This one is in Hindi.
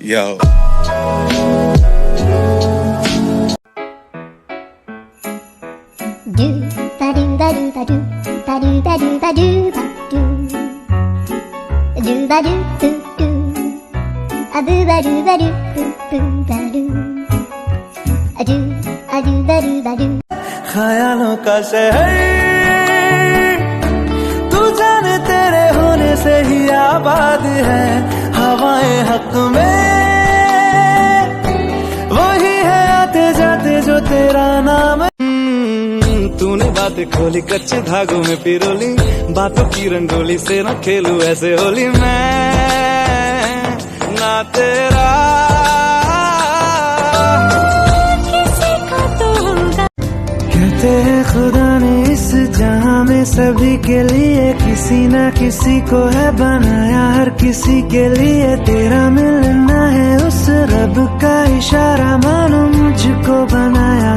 Yo. Do ba do ba do ba do ba do ba do ba do ba do ba do do do a boo ba do ba do boo ba do a do ba do ba do ख्यालों का शहर तू जाने तेरे होने से ही आबाद है हवाएं हक में वही है आते जाते जो तेरा नाम तूने बातें खोली कच्चे धागों में पिरोली बातों की रंगोली से न खेलूं ऐसे होली मैं ना तेरा कहते हैं खुदा ने इस जहां में सभी के लिए किसी ना किसी को है बनाया हर किसी के लिए तेरा मिलना है उस रब का इशारा मानो मुझको बनाया